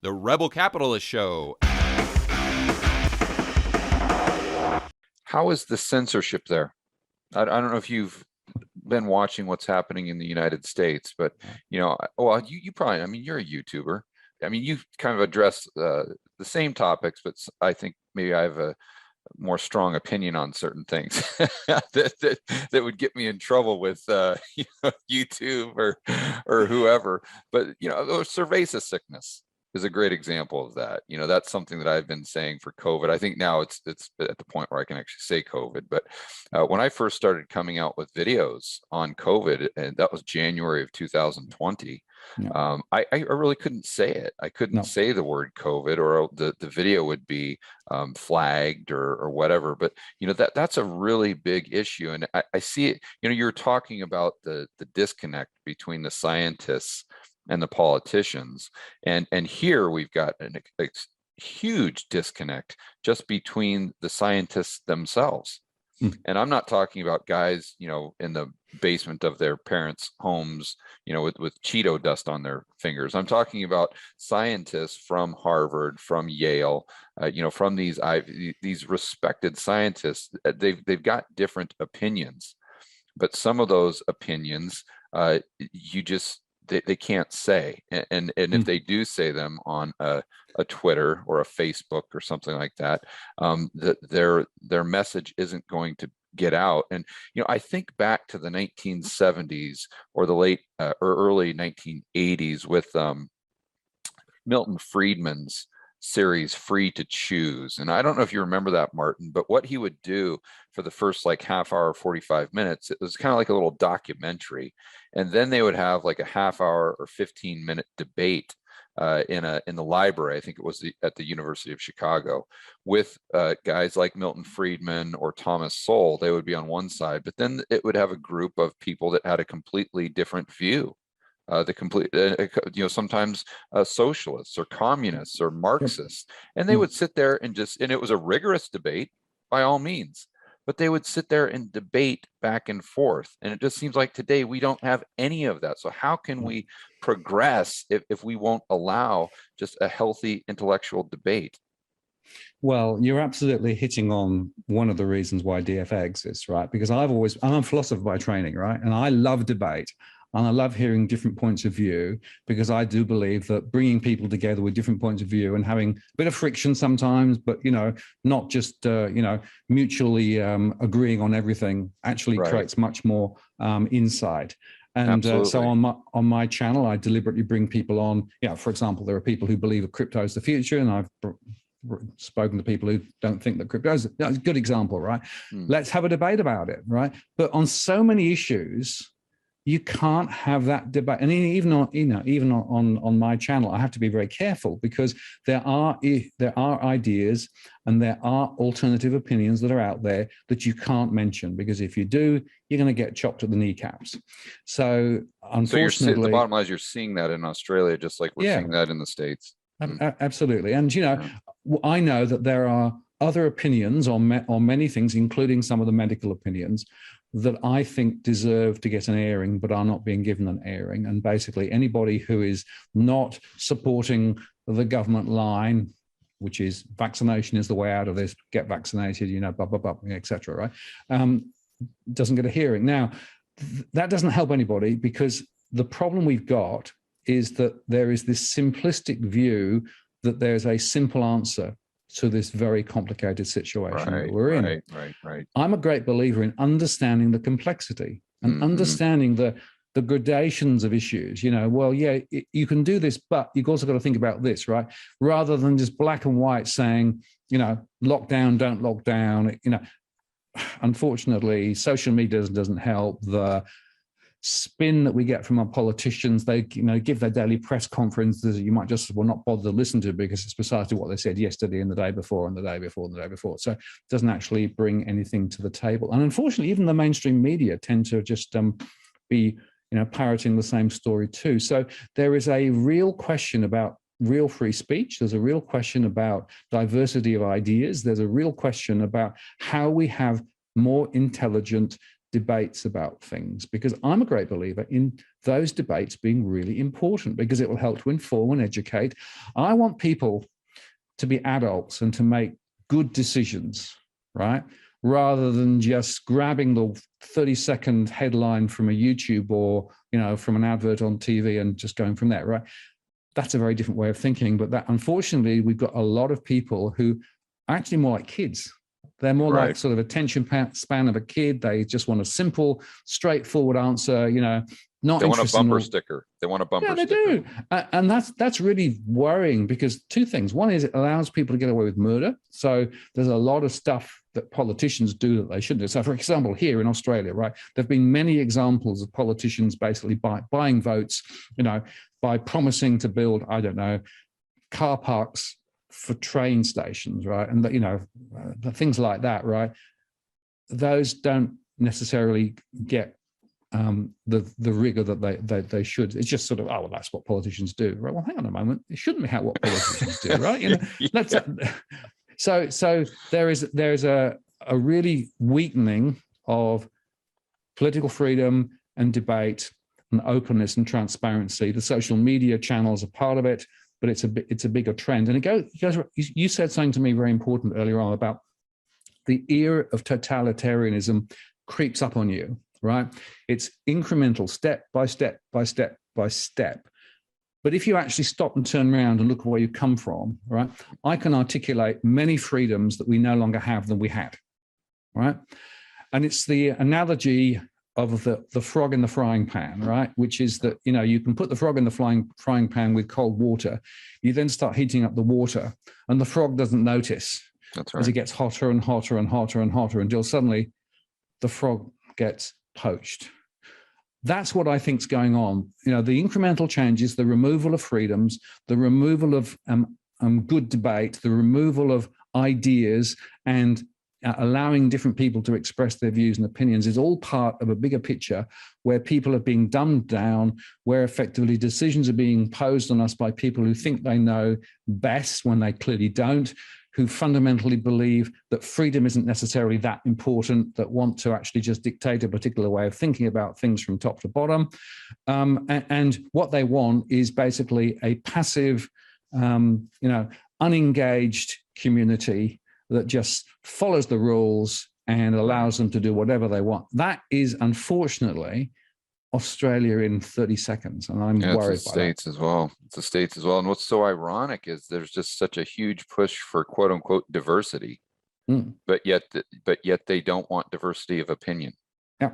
The Rebel Capitalist Show. How is the censorship there? I don't know if you've been watching what's happening in the United States, but well, you probably, I mean, you're a YouTuber. I mean, you kind of address the same topics, but I think maybe I have a more strong opinion on certain things that would get me in trouble with YouTube or whoever. But cerveza sickness is a great example of that. That's something that I've been saying for COVID. I think now it's at the point where I can actually say COVID. But when I first started coming out with videos on COVID, and that was January of 2020, Yeah. I really couldn't say it. I couldn't say the word COVID, or the video would be flagged or whatever. But that's a really big issue, and I see it. You're talking about the disconnect between the scientists and the politicians, and here we've got a huge disconnect just between the scientists themselves. And I'm not talking about guys, in the basement of their parents' homes, with Cheeto dust on their fingers. I'm talking about scientists from Harvard, from Yale, from these respected scientists. They've got different opinions, but some of those opinions, they can't say, and if they do say them on a Twitter or a Facebook or something like that, their message isn't going to get out. And I think back to the 1970s or the late or early 1980s with Milton Friedman's series Free to Choose. And I don't know if you remember that, Martin, but what he would do for the first like half hour, 45 minutes, it was kind of like a little documentary. And then they would have like a half hour or 15-minute debate in the library. I think it was at the University of Chicago, with guys like Milton Friedman or Thomas Sowell. They would be on one side, but then it would have a group of people that had a completely different view. Sometimes socialists or communists or Marxists, and they would sit there and it was a rigorous debate by all means, but they would sit there and debate back and forth. And it just seems like today we don't have any of that. So how can we progress if we won't allow just a healthy intellectual debate? Well, you're absolutely hitting on one of the reasons why DFA exists, right? Because I'm a philosopher by training, right? And I love debate. And I love hearing different points of view, because I do believe that bringing people together with different points of view and having a bit of friction sometimes, but, not just, mutually agreeing on everything actually creates much more insight. And so on my channel, I deliberately bring people on. For example, there are people who believe that crypto is the future, and I've spoken to people who don't think that crypto is a good example, right? Let's have a debate about it, right? But on so many issues, you can't have that debate. And even on my channel, I have to be very careful, because there are ideas and there are alternative opinions that are out there that you can't mention, because if you do, you're going to get chopped at the kneecaps. So unfortunately, the bottom line is you're seeing that in Australia, just like we're seeing that in the States. Absolutely. And, I know that there are other opinions on many things, including some of the medical opinions, that I think deserve to get an airing, but are not being given an airing. And basically anybody who is not supporting the government line, which is vaccination is the way out of this, get vaccinated, blah, blah, blah, et cetera, right? Doesn't get a hearing. Now, that doesn't help anybody, because the problem we've got is that there is this simplistic view that there's a simple answer to this very complicated situation that we're in. Right. I'm a great believer in understanding the complexity and understanding the gradations of issues. You can do this, but you've also got to think about this, right? Rather than just black and white saying, lockdown, don't lock down. Unfortunately, social media doesn't help. The spin that we get from our politicians, they give their daily press conferences that you might just not bother to listen to, because it's precisely what they said yesterday and the day before and the day before and the day before. So it doesn't actually bring anything to the table. And unfortunately, even the mainstream media tend to just be parroting the same story too. So there is a real question about real free speech. There's a real question about diversity of ideas. There's a real question about how we have more intelligent debates about things, because I'm a great believer in those debates being really important, because it will help to inform and educate. I want people to be adults and to make good decisions, right? Rather than just grabbing the 30-second headline from a YouTube or, from an advert on TV and just going from there, right? That's a very different way of thinking. But that, unfortunately, we've got a lot of people who are actually more like kids. They're more like sort of attention span of a kid. They just want a simple, straightforward answer, not they want a bumper in sticker. They want a bumper they sticker. do. And that's really worrying, because two things. One is it allows people to get away with murder. So there's a lot of stuff that politicians do that they shouldn't do. So, for example, here in Australia, right, there have been many examples of politicians basically buying votes, by promising to build, I don't know, car parks for train stations, right? And, things like that, right? Those don't necessarily get the rigor that they should. It's just sort of, oh, well, that's what politicians do, right? Well, hang on a moment, it shouldn't be what politicians do, right? That's so there's a really weakening of political freedom and debate and openness and transparency. The social media channels are part of it, but it's a bigger trend. And it goes. You said something to me very important earlier on about the era of totalitarianism creeps up on you, right? It's incremental, step by step by step by step. But if you actually stop and turn around and look at where you come from, right, I can articulate many freedoms that we no longer have than we had, right? And it's the analogy of the frog in the frying pan, right? Which is that, you can put the frog in the frying pan with cold water. You then start heating up the water, and the frog doesn't notice. That's right. As it gets hotter and hotter and hotter and hotter until suddenly the frog gets poached. That's what I think is going on. The incremental changes, the removal of freedoms, the removal of good debate, the removal of ideas, and allowing different people to express their views and opinions is all part of a bigger picture where people are being dumbed down, where effectively decisions are being posed on us by people who think they know best when they clearly don't, who fundamentally believe that freedom isn't necessarily that important, that want to actually just dictate a particular way of thinking about things from top to bottom. And what they want is basically a passive, unengaged community that just follows the rules and allows them to do whatever they want. That is, unfortunately, Australia in 30 seconds, and I'm worried it's the States as well. It's the States as well. And what's so ironic is there's just such a huge push for quote unquote diversity, but yet they don't want diversity of opinion. Yeah,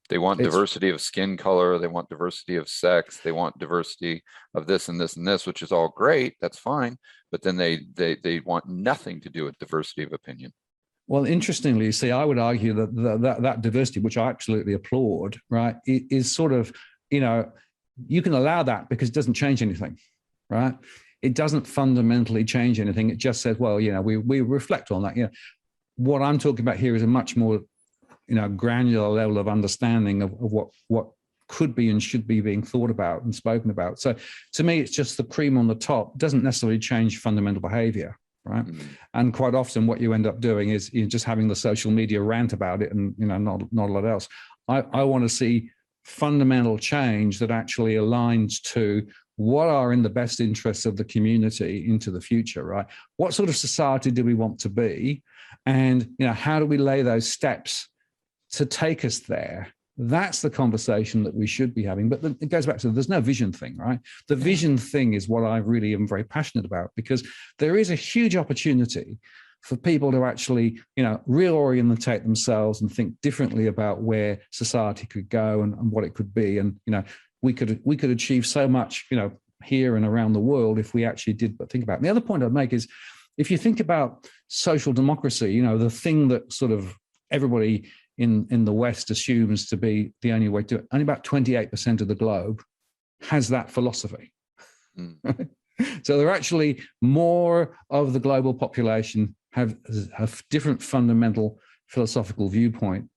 they want diversity of skin color. They want diversity of sex. They want diversity of this and this and this, which is all great. That's fine. But then they want nothing to do with diversity of opinion. Well, interestingly, see, I would argue that diversity, which I absolutely applaud, right, is sort of, you can allow that because it doesn't change anything, right? It doesn't fundamentally change anything. It just says, well, we reflect on that. What I'm talking about here is a much more, granular level of understanding of what could be and should be being thought about and spoken about. So to me, it's just the cream on the top. It doesn't necessarily change fundamental behavior. Right. And quite often what you end up doing is just having the social media rant about it and, not a lot else. I want to see fundamental change that actually aligns to what are in the best interests of the community into the future, right? What sort of society do we want to be? And, how do we lay those steps to take us there? That's the conversation that we should be having. But it goes back to there's no vision thing, right? The vision thing is what I really am very passionate about, because there is a huge opportunity for people to actually, reorientate themselves and think differently about where society could go and what it could be. And, we could achieve so much, here and around the world if we actually did but think about it. And the other point I'd make is if you think about social democracy, the thing that sort of everybody in the West assumes to be the only way to do it, only about 28% of the globe has that philosophy. So there are actually more of the global population have different fundamental philosophical viewpoint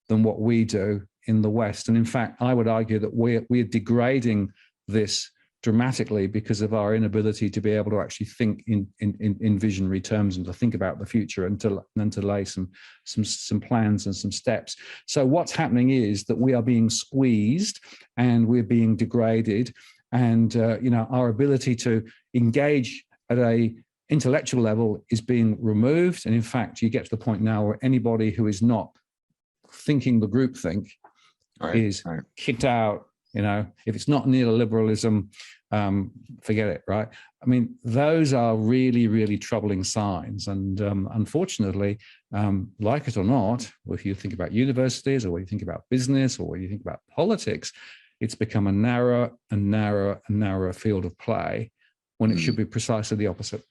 than what we do in the West. And in fact, I would argue that we're degrading this dramatically because of our inability to be able to actually think in visionary terms and to think about the future and to lay some plans and some steps. So what's happening is that we are being squeezed and we're being degraded, and our ability to engage at a intellectual level is being removed. And in fact, you get to the point now where anybody who is not thinking the group think is kicked out. If it's not neoliberalism, forget it, right? I mean, those are really, really troubling signs. And unfortunately, like it or not, if you think about universities or when you think about business or when you think about politics, it's become a narrower and narrower and narrower field of play when it should be precisely the opposite.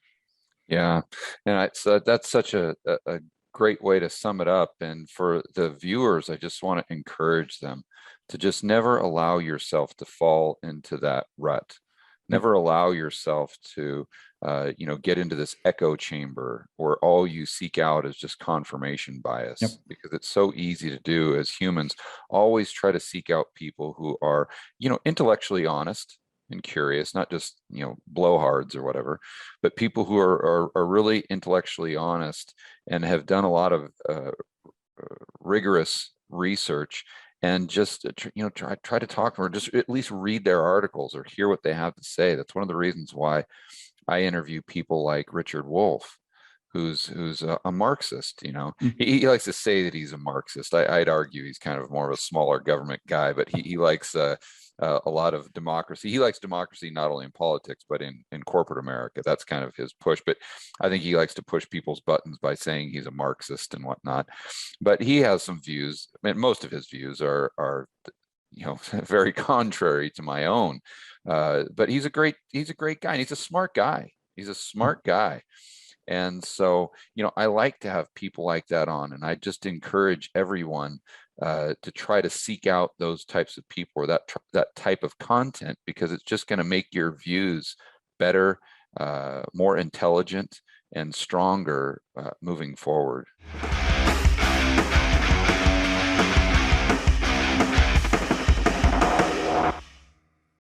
Yeah, and so that's such a great way to sum it up. And for the viewers, I just want to encourage them to just never allow yourself to fall into that rut. Never allow yourself to, get into this echo chamber where all you seek out is just confirmation bias, because it's so easy to do as humans. Always try to seek out people who are, intellectually honest and curious, not just blowhards or whatever, but people who are really intellectually honest and have done a lot of rigorous research, and just try to talk or just at least read their articles or hear what they have to say. That's one of the reasons why I interview people like Richard Wolff, who's a Marxist. He likes to say that he's a Marxist. I'd argue he's kind of more of a smaller government guy, but he likes a lot of democracy. He likes democracy not only in politics but in corporate America. That's kind of his push. But I think he likes to push people's buttons by saying he's a Marxist and whatnot. But he has some views. I mean, most of his views are very contrary to my own. But he's a great guy, and he's a smart guy. He's a smart guy. And so, I like to have people like that on, and I just encourage everyone to try to seek out those types of people or that type of content, because it's just going to make your views better, more intelligent, and stronger moving forward.